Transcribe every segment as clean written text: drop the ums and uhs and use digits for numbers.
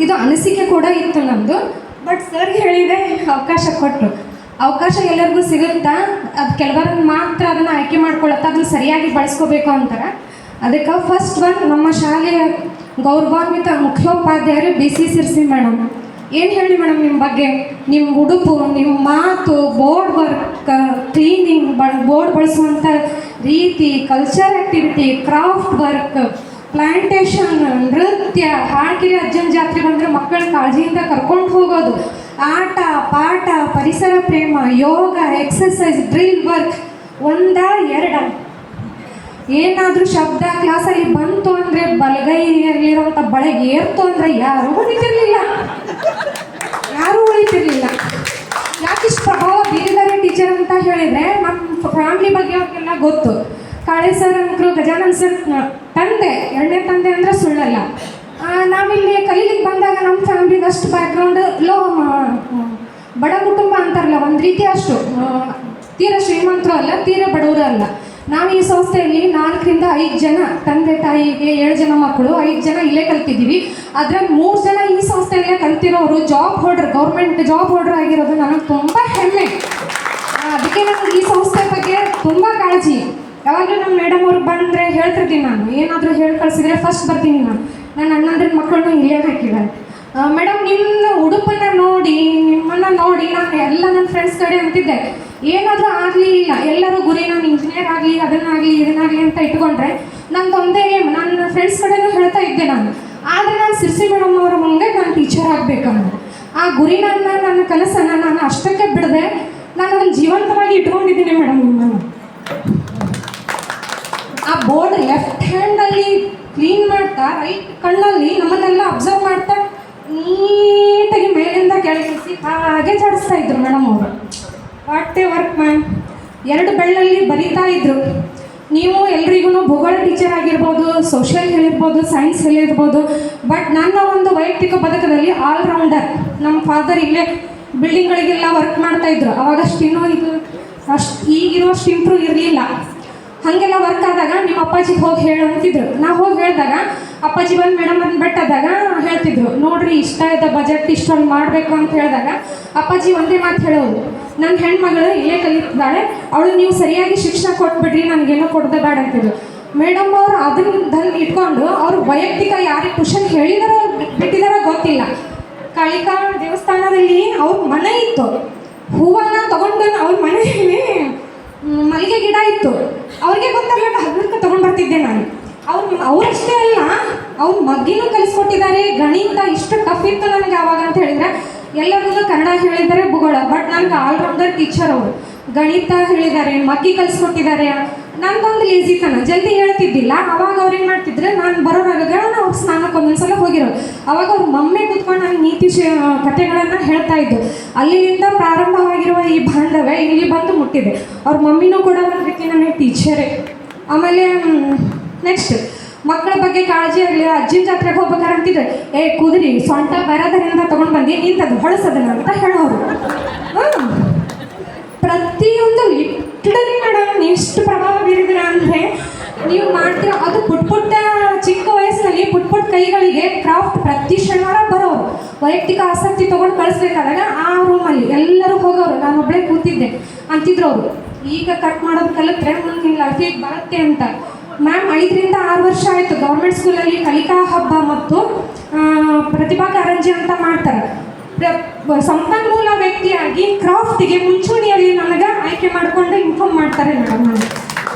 ಇದು ಅನಿಸಿಕೆ ಕೂಡ ಇತ್ತು ನಮ್ಮದು. ಬಟ್ ಸರ್ ಹೇಳಿದೆ ಅವಕಾಶ ಕೊಟ್ಟರು. ಅವಕಾಶ ಎಲ್ಲರಿಗೂ ಸಿಗುತ್ತಾ, ಅದು ಕೆಲವರನ್ನು ಮಾತ್ರ ಅದನ್ನು ಆಯ್ಕೆ ಮಾಡ್ಕೊಳ್ಳುತ್ತಾ ಅದನ್ನು ಸರಿಯಾಗಿ ಬಳಸ್ಕೋಬೇಕು ಅಂತಾರೆ. ಅದಕ್ಕೆ ಫಸ್ಟ್ ನಮ್ಮ ಶಾಲೆಯ ಗೌರವಾನ್ವಿತ ಮುಖ್ಯೋಪಾಧ್ಯಾಯರು BC ಸಿರ್ಸಿ ಮೇಡಮ್. ಏನು ಹೇಳಿ ಮೇಡಮ್ ನಿಮ್ಮ ಬಗ್ಗೆ, ನಿಮ್ಮ ಉಡುಪು, ನಿಮ್ಮ ಮಾತು, ಬೋರ್ಡ್ ವರ್ಕ್, ಕ್ಲೀನಿಂಗ್, ಬೋರ್ಡ್ ಬಳಸುವಂಥ ರೀತಿ, culture activity, craft work, plantation, ನೃತ್ಯ, ಹಾಡ್ಕಿರಿ ಅಜ್ಜನ ಜಾತ್ರೆ ಬಂದರೆ ಮಕ್ಕಳ ಕಾಳಜಿಯಿಂದ ಕರ್ಕೊಂಡು ಹೋಗೋದು, ಆಟ ಪಾಠ, ಪರಿಸರ ಪ್ರೇಮ, ಯೋಗ, ಎಕ್ಸಸೈಸ್, ಡ್ರಿಲ್ ವರ್ಕ್, ಒಂದಾ ಎರಡ ಏನಾದರೂ ಶಬ್ದ ಕ್ಲಾಸಲ್ಲಿ ಬಂತು ಅಂದರೆ ಬಲಗೈಯಲ್ಲಿರುವಂಥ ಬಳೆಗೆ ಏರ್ತು ಅಂದರೆ ಯಾರೂ ಉಳಿತಿರ್ಲಿಲ್ಲ. ಯಾಕಿಷ್ಟು ಪ್ರಭಾವ ಬೀರಿದ್ದಾರೆ ಟೀಚರ್ ಅಂತ ಹೇಳಿದರೆ, ನಮ್ಮ ಫ್ಯಾಮ್ಲಿ ಬಗ್ಗೆ ಅವ್ರಿಗೆಲ್ಲ ಗೊತ್ತು. ಕಾಳೆ ಸರ್ ಅಂಕರು, ಗಜಾನನ್ ಸರ್ ತಂದೆ, ಎರಡನೇ ತಂದೆ ಅಂದರೆ ಸುಳ್ಳಲ್ಲ. ನಾವಿಲ್ಲಿ ಕಲೀಲಿಕ್ಕೆ ಬಂದಾಗ ನಮ್ಮ ಫ್ಯಾಮ್ಲಿಗೆ ಅಷ್ಟು ಬ್ಯಾಕ್ಗ್ರೌಂಡ್ ಬಡ ಕುಟುಂಬ ಅಂತಾರಲ್ಲ, ಒಂದು ರೀತಿ ಅಷ್ಟು ತೀರ ಶ್ರೀಮಂತರು ಅಲ್ಲ, ತೀರ ಬಡವರು ಅಲ್ಲ. ನಾವು ಈ ಸಂಸ್ಥೆಯಲ್ಲಿ 4 ರಿಂದ 5 ಜನ, ತಂದೆ ತಾಯಿಗೆ 7 ಜನ ಮಕ್ಕಳು, 5 ಜನ ಇಲ್ಲೇ ಕಲ್ತಿದ್ದೀವಿ. ಅದ್ರಾಗ 3 ಜನ ಈ ಸಂಸ್ಥೆಯಲ್ಲೇ ಕಲ್ತಿರೋರು job holder, government job holder ಆಗಿರೋದು ನನಗೆ ತುಂಬ ಹೆಮ್ಮೆ. ಅದಕ್ಕೆ ನನಗೆ ಈ ಸಂಸ್ಥೆ ಬಗ್ಗೆ ತುಂಬ ಕಾಳಜಿ. ಯಾವಾಗಲೂ ನಮ್ಮ ಮೇಡಮ್ ಅವ್ರು ಬಂದರೆ ಹೇಳ್ತಿರ್ತೀನಿ, ನಾನು ಏನಾದರೂ ಹೇಳಿ ಕಳಿಸಿದ್ರೆ ಫಸ್ಟ್ ಬರ್ತೀನಿ. ನನ್ನ ಅಣ್ಣಂದ್ರ ಮಕ್ಕಳನ್ನ ಇಲ್ಲೇ ಹಾಕಿದ್ದಾರೆ. ಮೇಡಮ್ ನಿಮ್ಮ ಉಡುಪನ್ನು ನೋಡಿ, ನಿಮ್ಮನ್ನು ನೋಡಿ ನಾನು ಎಲ್ಲ ನನ್ನ ಫ್ರೆಂಡ್ಸ್ ಕಡೆ ಅಂತಿದ್ದೆ, ಏನಾದರೂ ಆಗಲಿ ಇಲ್ಲ, ಎಲ್ಲರೂ ಗುರಿ ನಾನು ಇಂಜಿನಿಯರ್ ಆಗಲಿ, ಅದನ್ನಾಗಲಿ ಇದನ್ನಾಗಲಿ ಅಂತ ಇಟ್ಕೊಂಡ್ರೆ ನಂದು ಒಂದೇ ಏಮ್. ನನ್ನ ಫ್ರೆಂಡ್ಸ್ ಕಡೆನೂ ಹೇಳ್ತಾ ಇದ್ದೆ ನಾನು. ಆದರೆ ನಾನು ಸಿರ್ಸಿ ಮೇಡಮ್ ಅವರ ಮುಂದೆ ನಾನು ಟೀಚರ್ ಆಗಬೇಕನ್ನೋ ಆ ಗುರಿ ನನ್ನ ಕನಸನ್ನು ನಾನು ಅಷ್ಟಕ್ಕೆ ಬಿಡದೆ ನಾನು ಒಂದು ಜೀವಂತವಾಗಿ ಇಟ್ಕೊಂಡಿದ್ದೀನಿ ಮೇಡಮ್. ನಿಮ್ಮನ್ನು ಆ ಬೋರ್ಡ್ ಲೆಫ್ಟ್ ಹ್ಯಾಂಡಲ್ಲಿ ಕ್ಲೀನ್ ಮಾಡ್ತಾ, ರೈಟ್ ಕಣ್ಣಲ್ಲಿ ನಮ್ಮನ್ನೆಲ್ಲ ಅಬ್ಸರ್ವ್ ಮಾಡ್ತಾ ನೀಟಾಗಿ ಮೇಲಿಂದ ಕೆಳಗಿಳಿಸಿ ಹಾಗೆ ಜಾಡಿಸ್ತಾ ಇದ್ರು ಮೇಡಮ್ ಅವರು. What A work ma'am. 2 ಬೆಳ್ಳಲ್ಲಿ ಬರೀತಾ ಇದ್ರು. ನೀವು ಎಲ್ರಿಗೂ ಭೂಗೋಳ ಟೀಚರ್ ಆಗಿರ್ಬೋದು, ಸೋಷಿಯಲ್ ಹೇಳಿರ್ಬೋದು, ಸೈನ್ಸ್ ಹೇಳಿರ್ಬೋದು. ಬಟ್ ನನ್ನ ಒಂದು ವೈಯಕ್ತಿಕ ಬದುಕದಲ್ಲಿ ಆಲ್ರೌಂಡರ್. ನಮ್ಮ ಫಾದರ್ ಇಲ್ಲೇ ಬಿಲ್ಡಿಂಗ್ಗಳಿಗೆಲ್ಲ ವರ್ಕ್ ಮಾಡ್ತಾಯಿದ್ರು. ಅವಾಗಷ್ಟು ಇನ್ನೂ ಇದು ಈಗಿರುವಷ್ಟು ಇಂಪ್ರೂವ್ ಇರಲಿಲ್ಲ. ಹಾಗೆಲ್ಲ ವರ್ಕ್ ಆದಾಗ ನಿಮ್ಮ ಅಪ್ಪಾಜಿಗೆ ಹೋಗಿ ಹೇಳು ಅಂತಿದ್ರು. ನಾವು ಹೋಗಿ ಹೇಳಿದಾಗ ಅಪ್ಪಾಜಿ ಬಂದು ಮೇಡಮ್ ಬೆಟ್ಟಾದಾಗ ಹೇಳ್ತಿದ್ರು, ನೋಡ್ರಿ ಇಷ್ಟ ಇದೆ ಬಜೆಟ್, ಇಷ್ಟೊಂದು ಮಾಡಬೇಕು ಅಂತ ಹೇಳಿದಾಗ ಅಪ್ಪಾಜಿ ಒಂದೇ ಮಾತು ಹೇಳೋದು, ನನ್ನ ಹೆಣ್ಮಗಳು ಇಲ್ಲೇ ಕಲಿತಿದ್ದಾಳೆ, ಅವಳು ನೀವು ಸರಿಯಾಗಿ ಶಿಕ್ಷಣ ಕೊಟ್ಬಿಡ್ರಿ, ನನಗೇನೋ ಕೊಡದೆ ಬೇಡ ಅಂತಿದ್ರು. ಮೇಡಮ್ ಅವರು ಅದನ್ನ ಇಟ್ಕೊಂಡು ಅವರು ವೈಯಕ್ತಿಕ ಯಾರಿಗೆ ಟ್ಯೂಷನ್ ಹೇಳಿದಾರೋ ಬಿಟ್ಟಿದಾರೋ ಗೊತ್ತಿಲ್ಲ. ಕಾಳಿಕಾ ದೇವಸ್ಥಾನದಲ್ಲಿ ಅವ್ರ ಮನೆ ಇತ್ತು, ಹೂವನ್ನ ತೊಗೊಂಡು ಅವ್ರ ಮನೆಯಲ್ಲಿ ಮಲ್ಲಿಗೆ ಗಿಡ ಇತ್ತು. ಅವ್ರಿಗೆ ಗೊತ್ತಾಗಲ್ಲ, ಅದಕ್ಕೆ ತೊಗೊಂಡು ಬರ್ತಿದ್ದೆ ನಾನು. ಅವರಷ್ಟೇ ಅಲ್ಲ, ಅವ್ರ ಮಗ್ಗಿನೂ ಕಲಿಸ್ಕೊಟ್ಟಿದ್ದಾರೆ. ಗಣಿತ ಇಷ್ಟು ಟಫ್ ಇತ್ತು ನನಗೆ ಆವಾಗ ಅಂತ ಹೇಳಿದರೆ, ಎಲ್ಲರಿಗೂ ಕನ್ನಡ ಹೇಳಿದ್ದಾರೆ, ಭೂಗೋಳ. ಬಟ್ ನನಗೆ ಆಲ್ರೌಂಡರ್ ಟೀಚರ್ ಅವರು. ಗಣಿತ ಹೇಳಿದ್ದಾರೆ, ಮಗ್ಗಿ ಕಲಿಸ್ಕೊಟ್ಟಿದ್ದಾರೆ. ನನಗೊಂದು ಲೇಜಿತನ, ಜಲ್ದಿ ಹೇಳ್ತಿದ್ದಿಲ್ಲ. ಅವಾಗ ಅವ್ರು ಏನು ಮಾಡ್ತಿದ್ರೆ, ನಾನು ಬರೋರಾಗ ಅವ್ರ ಸ್ನಾನಕ್ಕೆ ಒಂದೊಂದ್ಸಲ ಹೋಗಿರೋರು. ಅವಾಗ ಅವ್ರ ಮಮ್ಮಿ ಕೂತ್ಕೊಂಡು ನಾನು ನೀತಿ ಕಥೆಗಳನ್ನು ಹೇಳ್ತಾ ಇದ್ದು. ಅಲ್ಲಿಂದ ಪ್ರಾರಂಭವಾಗಿರುವ ಈ ಬಾಂಧವ್ಯ ಇಲ್ಲಿ ಬಂದು ಮುಟ್ಟಿದೆ. ಅವ್ರ ಮಮ್ಮಿನೂ ಕೂಡ ಒಂದು ರೀತಿ ನನಗೆ ಟೀಚರೇ. ಆಮೇಲೆ ನೆಕ್ಸ್ಟ್ ಮಕ್ಕಳ ಬಗ್ಗೆ ಕಾಳಜಿ ಆಗಲಿ. ಅಜ್ಜಿನ ಜಾತ್ರೆಗೆ ಹೋಗ್ಬೇಕಾರೆ ಅಂತಿದ್ರೆ, ಕುದುರಿ ಸೊಂಟ ಬರೋದರಿಂದ ತೊಗೊಂಡು ಬಂದು ಇಂಥದ್ದು ಹೊಳಸೋದನ್ನ ಅಂತ ಹೇಳೋರು. ಪ್ರತಿಯೊಂದು ಲಿಟ್ರಲಿ ಮೇಡಮ್ ಎಷ್ಟು ಪ್ರಭಾವ ಬೀರಿದ್ರ ಅಂದರೆ, ನೀವು ಮಾಡ್ತೀರ ಅದು ಪುಟ್ಟ ಚಿಕ್ಕ ವಯಸ್ಸಿನಲ್ಲಿ ಪುಟ್ಟ ಕೈಗಳಿಗೆ ಕ್ರಾಫ್ಟ್ ಪ್ರತಿ ಶನಿವಾರ ಬರೋರು. ವೈಯಕ್ತಿಕ ಆಸಕ್ತಿ ತೊಗೊಂಡು ಕಳಿಸ್ಬೇಕಾದಾಗ ಆ ರೂಮಲ್ಲಿ ಎಲ್ಲರೂ ಹೋಗೋರು, ನಾನೊಬ್ಬಳೇ ಕೂತಿದ್ದೆ ಅಂತಿದ್ರು ಅವರು. ಈಗ ಕಟ್ ಮಾಡೋದು ಕಲಿತ್ರೆ ಮುಂದಿನ ಲೈಫಿಗೆ ಬರುತ್ತೆ ಅಂತ. ಮ್ಯಾಮ್ 5 ರಿಂದ 6 ವರ್ಷ ಆಯಿತು ಗೌರ್ಮೆಂಟ್ ಸ್ಕೂಲಲ್ಲಿ ಕಲಿಕಾ ಹಬ್ಬ ಮತ್ತು ಪ್ರತಿಭಾ ಕಾರಂಜಿ ಅಂತ ಮಾಡ್ತಾರೆ. ಸಂಪನ್ಮೂಲ ವ್ಯಕ್ತಿಯಾಗಿ ಕ್ರಾಫ್ಟಿಗೆ ಮುಂಚೂಣಿಯಲ್ಲಿ ನನಗೆ ಆಯ್ಕೆ ಮಾಡಿಕೊಂಡು ಇನ್ಫಾರ್ಮ್ ಮಾಡ್ತಾರೆ ಮೇಡಮ್.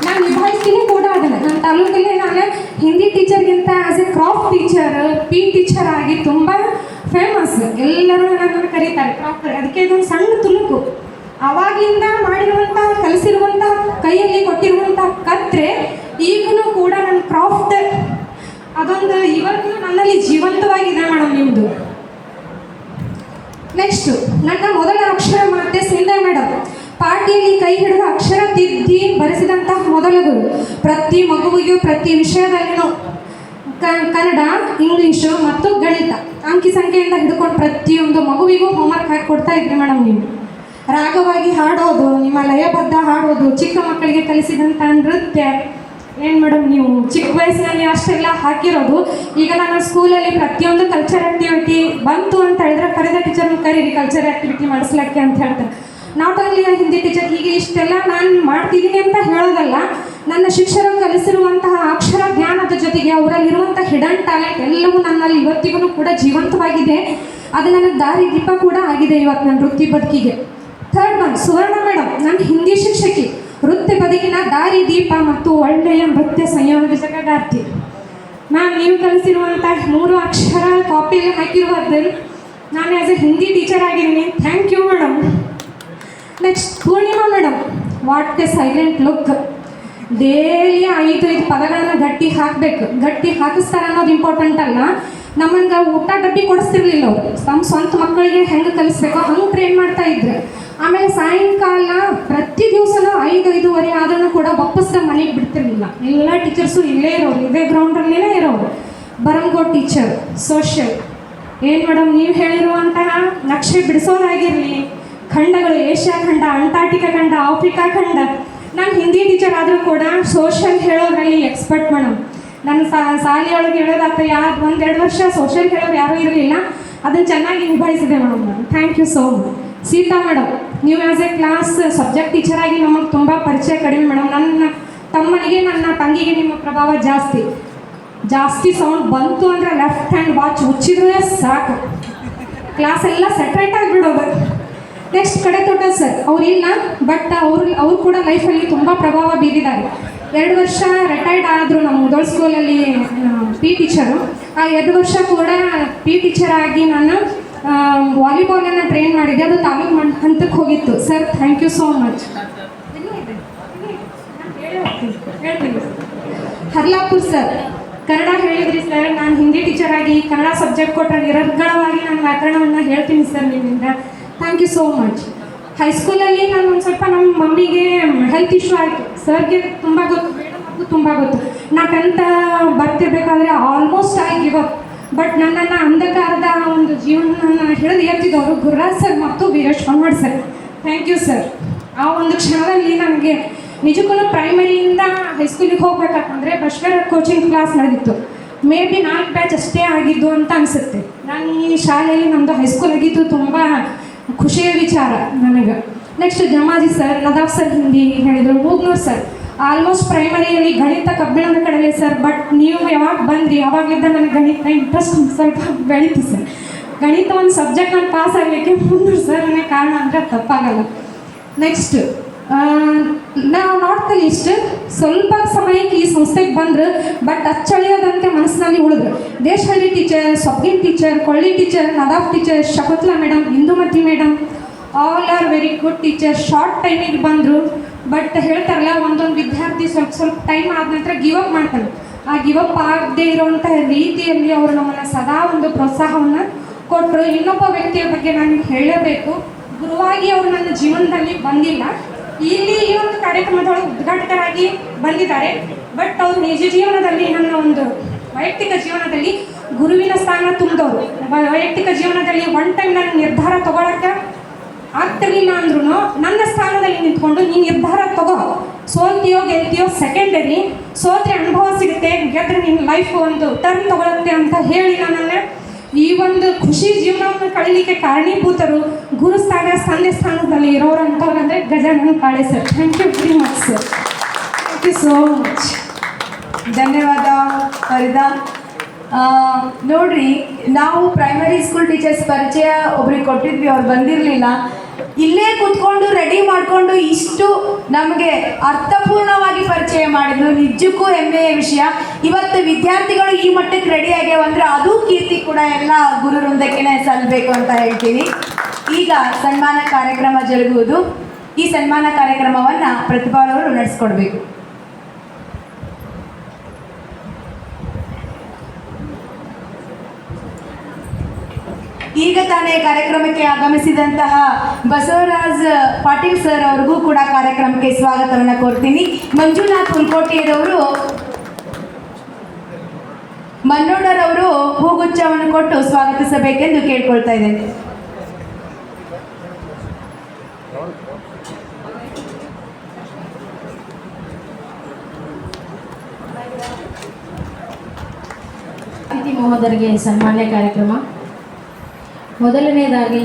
ನಾನು ನಿಭಾಯಿಸ್ತೀನಿ ಕೂಡ ಅದನ್ನು. ನನ್ನ ತಾಲೂಕಲ್ಲಿ ನಾನು ಹಿಂದಿ ಟೀಚರ್ಗಿಂತ as a craft teacher, teacher ಆಗಿ ತುಂಬ ಫೇಮಸ್. ಎಲ್ಲರೂ ನನ್ನನ್ನು ಕರೀತಾರೆ ಕ್ರಾಫ್ಟ್. ಅದಕ್ಕೆ ಇದೊಂದು ಸಣ್ಣ ತುಣುಕು. ಆವಾಗಿಂದ ಮಾಡಿರುವಂಥ, ಕಲಿಸಿರುವಂಥ, ಕೈಯಲ್ಲಿ ಕೊಟ್ಟಿರುವಂಥ ಕತ್ರೆ ಈಗಲೂ ಕೂಡ ನನ್ನ ಕ್ರಾಫ್ಟ್ ಅದೊಂದು ಇವತ್ತು ನನ್ನಲ್ಲಿ ಜೀವಂತವಾಗಿದೆ ಮೇಡಮ್ ನಿಮ್ಮದು. ನೆಕ್ಸ್ಟು ನನ್ನ ಮೊದಲ ಅಕ್ಷರ ಮಾತೆ ಸಿಂಧೆ ಮೇಡಮ್. ಪಾಟಿಯಲ್ಲಿ ಕೈ ಹಿಡಿದು ಅಕ್ಷರ ತಿದ್ದಿ ಬರೆಸಿದಂತಹ ಮೊದಲ ಗುರು. ಪ್ರತಿ ಮಗುವಿಗೂ ಪ್ರತಿ ವಿಷಯದಲ್ಲಿನೂ ಕನ್ನಡ, ಇಂಗ್ಲೀಷು ಮತ್ತು ಗಣಿತ ಅಂಕಿ ಸಂಖ್ಯೆಯಿಂದ ಹಿಡ್ಕೊಂಡು ಪ್ರತಿಯೊಂದು ಮಗುವಿಗೂ ಹೋಮ್ವರ್ಕ್ ಹಾಕಿ ಕೊಡ್ತಾ ಇದ್ರಿ ಮೇಡಮ್. ನೀವು ರಾಗವಾಗಿ ಹಾಡೋದು, ನಿಮ್ಮ ಲಯಬದ್ಧ ಹಾಡೋದು, ಚಿಕ್ಕ ಮಕ್ಕಳಿಗೆ ಕಲಿಸಿದಂಥ ನೃತ್ಯ. ಏನು ಮೇಡಮ್ ನೀವು ಚಿಕ್ಕ ವಯಸ್ಸಿನಲ್ಲಿ ಅಷ್ಟೆಲ್ಲ ಹಾಕಿರೋದು. ಈಗ ನಾನು ಸ್ಕೂಲಲ್ಲಿ ಪ್ರತಿಯೊಂದು ಕಲ್ಚರ್ ಆ್ಯಕ್ಟಿವಿಟಿ, ಕರೀರಿ ಕಲ್ಚರ್ ಆ್ಯಕ್ಟಿವಿಟಿ ಮಾಡಿಸ್ಲಿಕ್ಕೆ ಅಂತ ಹೇಳ್ತಾರೆ. ನಾಟ್ ಓನ್ಲಿ ಹಿಂದಿ ಟೀಚರ್, ಹೀಗೆ ಇಷ್ಟೆಲ್ಲ ನಾನು ಮಾಡ್ತಿದ್ದೀನಿ ಅಂತ ಹೇಳೋದಲ್ಲ, ನನ್ನ ಶಿಕ್ಷಕರು ಕಲಿಸಿರುವಂತಹ ಅಕ್ಷರ ಜ್ಞಾನದ ಜೊತೆಗೆ ಅವರಲ್ಲಿರುವಂಥ ಹಿಡನ್ ಟ್ಯಾಲೆಂಟ್ ಎಲ್ಲವೂ ನನ್ನಲ್ಲಿ ಇವತ್ತಿಗೂ ಕೂಡ ಜೀವಂತವಾಗಿದೆ. ಅದು ನನಗೆ ದಾರಿ ದೀಪ ಕೂಡ ಆಗಿದೆ ಇವತ್ತು ನನ್ನ ವೃತ್ತಿ ಬದುಕಿಗೆ. ಥರ್ಡ್ ಒನ್ ಸುವರ್ಣ ಮೇಡಮ್, ನನ್ನ ಹಿಂದಿ ಶಿಕ್ಷಕಿ, ವೃತ್ತಿ ಬದುಕಿನ ದಾರಿ ದೀಪ ಮತ್ತು ಒಳ್ಳೆಯ ನೃತ್ಯ ಸಂಯೋಜಕಗಾರ್ತಿ. ಮ್ಯಾಮ್, ನೀವು ಕಲಿಸಿರುವಂಥ 3 ಅಕ್ಷರ ಕಾಪಿಗೆ ಹಾಕಿರುವುದು ನಾನು ಆ್ಯಸ್ ಎ ಹಿಂದಿ ಟೀಚರ್ ಆಗಿದ್ದೀನಿ. Thank you madam. Next Purnima madam, what a silent look. Daily 5 ಪದಗಳನ್ನು ಗಟ್ಟಿ ಹಾಕಬೇಕು. ಗಟ್ಟಿ ಹಾಕಿಸ್ತಾರೆ ಅನ್ನೋದು ಇಂಪಾರ್ಟೆಂಟ್ ಅಲ್ಲ, ನಮಗೆ ಊಟ ಡಬ್ಬಿ ಕೊಡಿಸ್ತಿರ್ಲಿಲ್ಲ ಅವರು. ನಮ್ಮ ಸ್ವಂತ ಮಕ್ಕಳಿಗೆ ಹೆಂಗೆ ಕಲಿಸ್ಬೇಕೋ ಹಂಗೆ ಟ್ರೈನ್ ಮಾಡ್ತಾ ಇದ್ರು. ಆಮೇಲೆ ಸಾಯಂಕಾಲ ಪ್ರತಿ ದಿವಸನೂ 5-5:30 ಆದ್ರೂ ಕೂಡ ವಾಪಸ್ಸ ಮನೆಗೆ ಬಿಡ್ತಿರ್ಲಿಲ್ಲ. ಎಲ್ಲ ಟೀಚರ್ಸು ಇಲ್ಲೇ ಇರೋರು, ಇದೇ ಗ್ರೌಂಡಲ್ಲೇ ಇರೋರು. ಬರಂಗೋ ಟೀಚರ್ ಸೋಷಿಯಲ್. ಏನು ಮೇಡಮ್, ನೀವು ಹೇಳಿರುವಂತಹ ನಕ್ಷೆ ಬಿಡಿಸೋದಾಗಿರಲಿ, ಖಂಡಗಳು ಏಷ್ಯಾ ಖಂಡ, ಅಂಟಾರ್ಟಿಕಾ ಖಂಡ, ಆಫ್ರಿಕಾ ಖಂಡ. ನಾನು ಹಿಂದಿ ಟೀಚರ್ ಆದರೂ ಕೂಡ ಸೋಷಿಯಲ್ ಹೇಳೋದ್ರಲ್ಲಿ ಎಕ್ಸ್ಪರ್ಟ್ ಮೇಡಮ್. ನನ್ನ ಶಾಲೆಯೊಳಗೆ ಹೇಳೋದಾಗ್ತಾ 1-2 ವರ್ಷ ಸೋಷಿಯಲ್ ಹೇಳೋರು ಯಾರೂ ಇರಲಿಲ್ಲ, ಅದನ್ನು ಚೆನ್ನಾಗಿ ನಿಭಾಯಿಸಿದೆ ಮೇಡಮ್ ನಾನು. Thank you so much. Sita madam, ನೀವು as a class subject teacher ಆಗಿ ನಮಗೆ ತುಂಬ ಪರಿಚಯ ಕಡಿಮೆ ಮೇಡಮ್. ನನ್ನ ತಮ್ಮನಿಗೆ ನನ್ನ ತಂಗಿಗೆ ನಿಮ್ಮ ಪ್ರಭಾವ ಜಾಸ್ತಿ ಸೌಂಡ್ ಬಂತು ಅಂದರೆ ಲೆಫ್ಟ್ ಹ್ಯಾಂಡ್ ವಾಚ್ ಉಚ್ಚಿದ್ರೆ ಸಾಕು, ಕ್ಲಾಸ್ ಎಲ್ಲ ಸೆಟ್ರೇಟ್ ಆಗಿಬಿಡೋದು. ನೆಕ್ಸ್ಟ್ ಕಡೆ ತೋಟ ಸರ್, ಅವರಿಲ್ಲ, ಬಟ್ ಅವ್ರು ಕೂಡ ಲೈಫಲ್ಲಿ ತುಂಬ ಪ್ರಭಾವ ಬೀರಿದ್ದಾರೆ. 2 ವರ್ಷ ರಿಟೈರ್ಡ್ ಆದರು ನಮ್ಮ ಮುದೋಳ್ ಸ್ಕೂಲಲ್ಲಿ ಪಿ ಟೀಚರು. ಆ 2 ವರ್ಷ ಕೂಡ ಪಿ ಟೀಚರ್ ಆಗಿ ನಾನು ವಾಲಿಬಾಲನ್ನು ಟ್ರೈನ್ ಮಾಡಿದ್ದೆ. ಅದು ತಾಲೂಕು ಹಂತಕ್ಕೆ ಹೋಗಿತ್ತು. Sir, thank you so much. ಹೇಳ್ತೀನಿ. ಹರ್ಲಾಪುರ್ ಸರ್, ಕನ್ನಡ ಹೇಳಿದ್ರಿ ಸರ್. ನಾನು ಹಿಂದಿ ಟೀಚರ್ ಆಗಿ ಕನ್ನಡ ಸಬ್ಜೆಕ್ಟ್ ಕೊಟ್ಟರೆ ನಿರರ್ಗಳವಾಗಿ ನಾನು ವ್ಯಾಕರಣವನ್ನು ಹೇಳ್ತೀನಿ ಸರ್ ನಿಮ್ಮಿಂದ. Thank you so much. ಹೈಸ್ಕೂಲಲ್ಲಿ ನಾನು ಒಂದು ಸ್ವಲ್ಪ ನಮ್ಮ ಮಮ್ಮಿಗೆ ಹೆಲ್ತ್ ಇಶ್ಯೂ ಆಯಿತು. ಸರ್ಗೆ ತುಂಬ ಗೊತ್ತು, ಮೇಡಮ್ಗೂ ತುಂಬ ಗೊತ್ತು. ನಾ 10th ಬರ್ತಿರ್ಬೇಕಾದ್ರೆ almost I give up. But ನನ್ನನ್ನು ಅಂಧಕಾರದ ಒಂದು ಜೀವನವನ್ನು ಹಿಡಿದು ಎತ್ತಿದವರು ಗುರುರಾಜ್ ಸರ್ ಮತ್ತು Veeresh Honwad sir. Thank you sir. ಆ ಒಂದು ಕ್ಷಣದಲ್ಲಿ ನನಗೆ ನಿಜಕ್ಕೂ ಪ್ರೈಮರಿಯಿಂದ ಹೈಸ್ಕೂಲಿಗೆ ಹೋಗ್ಬೇಕಂದ್ರೆ ಬಶ್ವರ ಕೋಚಿಂಗ್ ಕ್ಲಾಸ್ ನಡೆದಿತ್ತು. ಮೇ ಬಿ 4 ಬ್ಯಾಚ್ ಅಷ್ಟೇ ಆಗಿದ್ದು ಅಂತ ಅನಿಸುತ್ತೆ. ನಾನು ಈ ಶಾಲೆಯಲ್ಲಿ ನಮ್ಮದು ಹೈಸ್ಕೂಲ್ ಆಗಿದ್ದು ತುಂಬ ಖುಷಿಯ ವಿಚಾರ ನನಗೆ. Next Jamaji sir, Nadaf sir Hindi ಹೇಳಿದರು, ಮೂಗ್ನೂರ್ ಸರ್ ಆಲ್ಮೋಸ್ಟ್ ಪ್ರೈಮರಿಯಲ್ಲಿ ಗಣಿತ ಕಬ್ಬಿಣದ ಕಡಲೆ ಸರ್. ಬಟ್ ನೀವು ಯಾವಾಗ ಬಂದ್ರಿ ಅವಾಗಲಿದ್ದ ನನಗೆ ಗಣಿತ ಇಂಟ್ರೆಸ್ಟ್ ಸ್ವಲ್ಪ ಬೆಳೀತು ಸರ್. ಗಣಿತ ಒಂದು ಸಬ್ಜೆಕ್ಟ್ ನಾನು ಪಾಸ್ ಆಗಲಿಕ್ಕೆ ಮೂಗ್ನೂರ್ ಸರ್ ನನಗೆ ಕಾರಣ ಅಂದರೆ ತಪ್ಪಾಗಲ್ಲ. ನೆಕ್ಸ್ಟ್ ನಾವು ನಾಟ್ ದ ಲೀಸ್ಟ್, ಸ್ವಲ್ಪ ಸಮಯಕ್ಕೆ ಈ ಸಂಸ್ಥೆಗೆ ಬಂದರು, ಬಟ್ ಅಚ್ಚಳಿಯೋದಂತೆ ಮನಸ್ಸಿನಲ್ಲಿ ಉಳಿದ್ರು. Deshahalli teacher, Swapnin teacher, Kolli teacher, Nadaf teacher, Shakuntala madam, Indumati madam, all are very good teacher. Short ಟೈಮಿಗೆ ಬಂದರು, ಬಟ್ ಹೇಳ್ತಾರಲ್ಲ ಒಂದೊಂದು ವಿದ್ಯಾರ್ಥಿ ಸ್ವಲ್ಪ ಟೈಮ್ ಆದ ನಂತರ ಗಿವ್ ಅಪ್ ಮಾಡ್ತಾನೆ. ಆ ಗಿವ್ ಅಪ್ ಆಗದೆ ಇರೋವಂಥ ರೀತಿಯಲ್ಲಿ ಅವರು ನಮ್ಮನ್ನು ಸದಾ ಒಂದು ಪ್ರೋತ್ಸಾಹವನ್ನು ಕೊಟ್ಟರು. ಇನ್ನೊಬ್ಬ ವ್ಯಕ್ತಿಯ ಬಗ್ಗೆ ನಾನು ಹೇಳಬೇಕು. ಗುರುವಾಗಿ ಅವರು ನನ್ನ ಜೀವನದಲ್ಲಿ ಬಂದಿಲ್ಲ, ಇಲ್ಲಿ ಈ ಒಂದು ಕಾರ್ಯಕ್ರಮದೊಳಗೆ ಉದ್ಘಾಟಕರಾಗಿ ಬಂದಿದ್ದಾರೆ. ಬಟ್ ಅವರು ನಿಜ ಜೀವನದಲ್ಲಿ ನನ್ನ ಒಂದು ವೈಯಕ್ತಿಕ ಜೀವನದಲ್ಲಿ ಗುರುವಿನ ಸ್ಥಾನ ತುಂಬಿದವರು. ವೈಯಕ್ತಿಕ ಜೀವನದಲ್ಲಿ ಒನ್ ಟೈಮ್ ನಾನು ನಿರ್ಧಾರ ತಗೊಳಕ್ಕೆ ಆಗ್ತಿರ್ಲಿಲ್ಲ ಅಂದ್ರೂ ನನ್ನ ಸ್ಥಾನದಲ್ಲಿ ನಿಂತ್ಕೊಂಡು ನೀನು ನಿರ್ಧಾರ ತಗೋ, ಸೋಲ್ತೀಯೋ ಗೆಲ್ತೀಯೋ ಸೆಕೆಂಡರಿ, ಸೋತ್ರೆ ಅನುಭವ ಸಿಗುತ್ತೆ, ಗೆದ್ರೆ ನಿನ್ನ ಲೈಫ್ ಒಂದು ಟರ್ನ್ ತಗೊಳುತ್ತೆ ಅಂತ ಹೇಳಿ ನನ್ನನ್ನು ಈ ಒಂದು ಖುಷಿ ಜೀವನವನ್ನು ಕಳೀಲಿಕ್ಕೆ ಕಾರಣೀಭೂತರು ಗುರು ತಂದೆ ಸ್ಥಾನದಲ್ಲಿ ಇರೋರು ಅಂತವ್ರಂದರೆ Gajanan Kale sir. Thank you very much sir. Thank you so much. ಧನ್ಯವಾದ ಫರಿದಾ. ನೋಡ್ರಿ, ನಾವು ಪ್ರೈಮರಿ ಸ್ಕೂಲ್ ಟೀಚರ್ಸ್ ಪರಿಚಯ ಒಬ್ರಿಗೆ ಕೊಟ್ಟಿದ್ವಿ, ಅವ್ರು ಬಂದಿರಲಿಲ್ಲ. ಇಲ್ಲೇ ಕೂತ್ಕೊಂಡು ರೆಡಿ ಮಾಡಿಕೊಂಡು ಇಷ್ಟು ನಮಗೆ ಅರ್ಥಪೂರ್ಣವಾಗಿ ಪರಿಚಯ ಮಾಡಿದ್ರು. ನಿಜಕ್ಕೂ ಹೆಮ್ಮೆಯ ವಿಷಯ. ಇವತ್ತು ವಿದ್ಯಾರ್ಥಿಗಳು ಈ ಮಟ್ಟಕ್ಕೆ ರೆಡಿ ಆಗ್ಯಾವಂದ್ರೆ ಅದು ಕೀರ್ತಿ ಕೂಡ ಎಲ್ಲ ಗುರು ವೃಂದಕ್ಕೆ ಸಲ್ಲಬೇಕು ಅಂತ ಹೇಳ್ತೀನಿ. ಈಗ ಸನ್ಮಾನ ಕಾರ್ಯಕ್ರಮ ಜರುಗುವುದು. ಈ ಸನ್ಮಾನ ಕಾರ್ಯಕ್ರಮವನ್ನು ಪ್ರತಿಭಾರವರು ನಡೆಸ್ಕೊಡ್ಬೇಕು. ಈಗ ತಾನೇ ಕಾರ್ಯಕ್ರಮಕ್ಕೆ ಆಗಮಿಸಿದಂತಹ ಬಸವರಾಜ್ ಪಾಟೀಲ್ ಸರ್ ಅವ್ರಿಗೂ ಕೂಡ ಕಾರ್ಯಕ್ರಮಕ್ಕೆ ಸ್ವಾಗತವನ್ನು ಕೋರ್ತೀನಿ. ಮಂಜುನಾಥ್ ಹುಲ್ಕೋಟೆಯವರು ಮನ್ನೋಡರವರು ಹೂಗುಚ್ಛವನ್ನು ಕೊಟ್ಟು ಸ್ವಾಗತಿಸಬೇಕೆಂದು ಕೇಳ್ಕೊಳ್ತಾ ಇದ್ದೇನೆ. ಅತಿಥಿ ಮಹೋದರಿಗೆ ಸನ್ಮಾನ್ಯ ಕಾರ್ಯಕ್ರಮ. ಮೊದಲನೇದಾಗಿ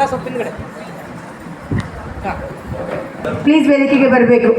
ಸ್ವಲ್ಪ ಹಿಂದ್ಗಡೆ ಪ್ಲೀಸ್ ವೇದಿಕೆಗೆ ಬರಬೇಕು.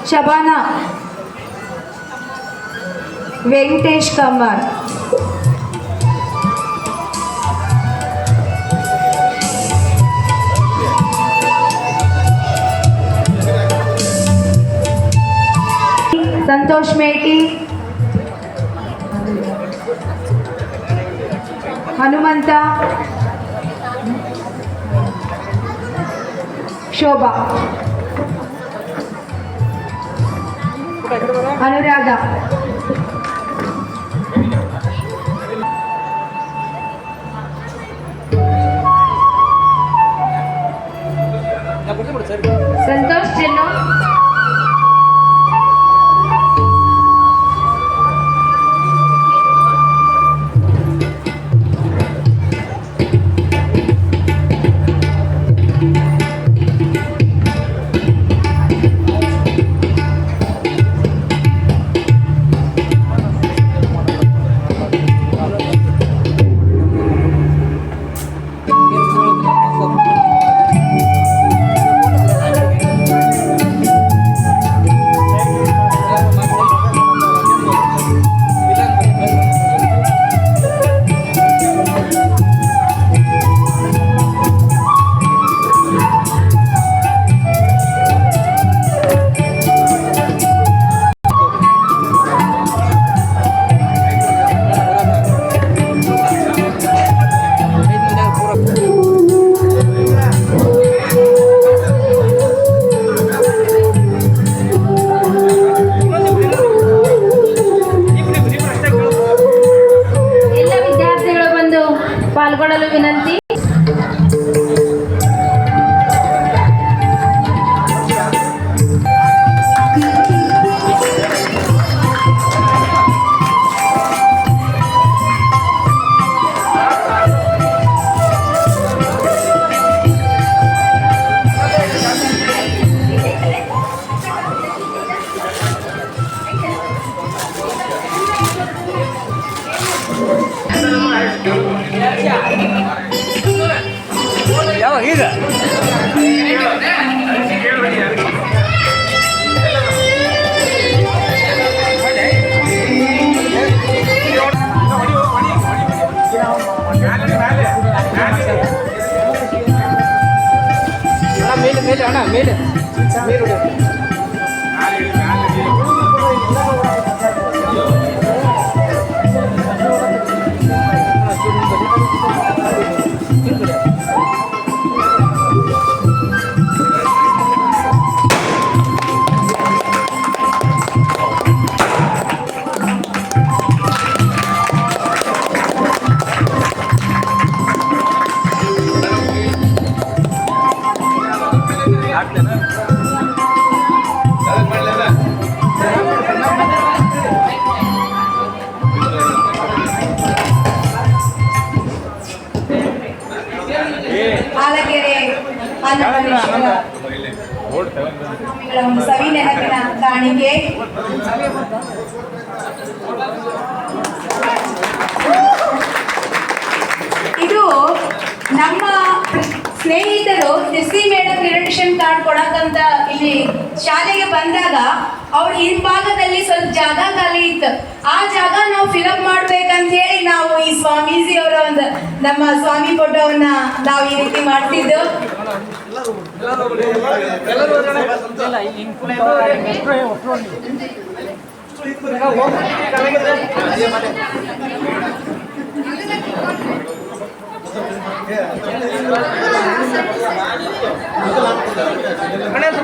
ಶಬಾನಾ ವೆಂಕಟೇಶ್ ಕಮಾರ್, ಸಂತೋಷ್ ಮೇಟಿ, ಹನುಮಂತ, ಶೋಭಾ, ಅನುರಾಧ, ಸಂತೋಷ್ ಚೆನ್ನು, ಪಾಲ್ಗೊಳ್ಳಲು ವಿನಂತಿ. ಯಾವ ಈಗ ಮೇಲೆ ಮೇಲೆ ಅಣ್ಣ ಮೇಲೆ ಆಲಕೆರೆ ಅನ್ನಪೂರ್ಣೇಶ್ವರ ಸ್ವಾಮಿಗಳ ಒಂದು ಸವಿ ನೆನಪಿನ ಕಾಣಿಕೆ. ಇದು ನಮ್ಮ ಸ್ನೇಹಿತರು ಎಸ್.ಸಿ. ಮೇಡಮ್ ಇನ್ವಿಟೇಷನ್ ಕಾರ್ಡ್ ಕೊಡಕ್ಕಂತ ಇಲ್ಲಿ ಶಾಲೆಗೆ ಬಂದಾಗ ಅವ್ರ ಹಿಂಭಾಗದಲ್ಲಿ ಸ್ವಲ್ಪ ಜಾಗ ಖಾಲಿ ಇತ್ತು. ಆ ಜಾಗ ನಾವು ಫಿಲಪ್ ಮಾಡ್ಬೇಕಂತ ಹೇಳಿ ನಾವು ಈ ಸ್ವಾಮೀಜಿ ಅವರ ಒಂದು ನಮ್ಮ ಸ್ವಾಮಿ ಫೋಟೋವನ್ನ ನಾವು ಈ ರೀತಿ ಮಾಡ್ತಿದ್ದು.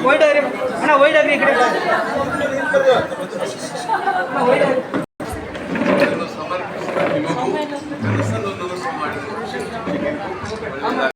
ವೈಡ್ ಆಗ್ರಿ ಅಣ್ಣ, ವೈಡ್ ಆಗ್ರಿ ಈ ಕಡೆ ಅಣ್ಣ, ವೈಡ್ ಆಗ್ರಿ. ಸಮರ್ಪಿಸಿ ನಿಮಗೂ ಕನಸನ್ನು ನನಸು ಮಾಡಿದ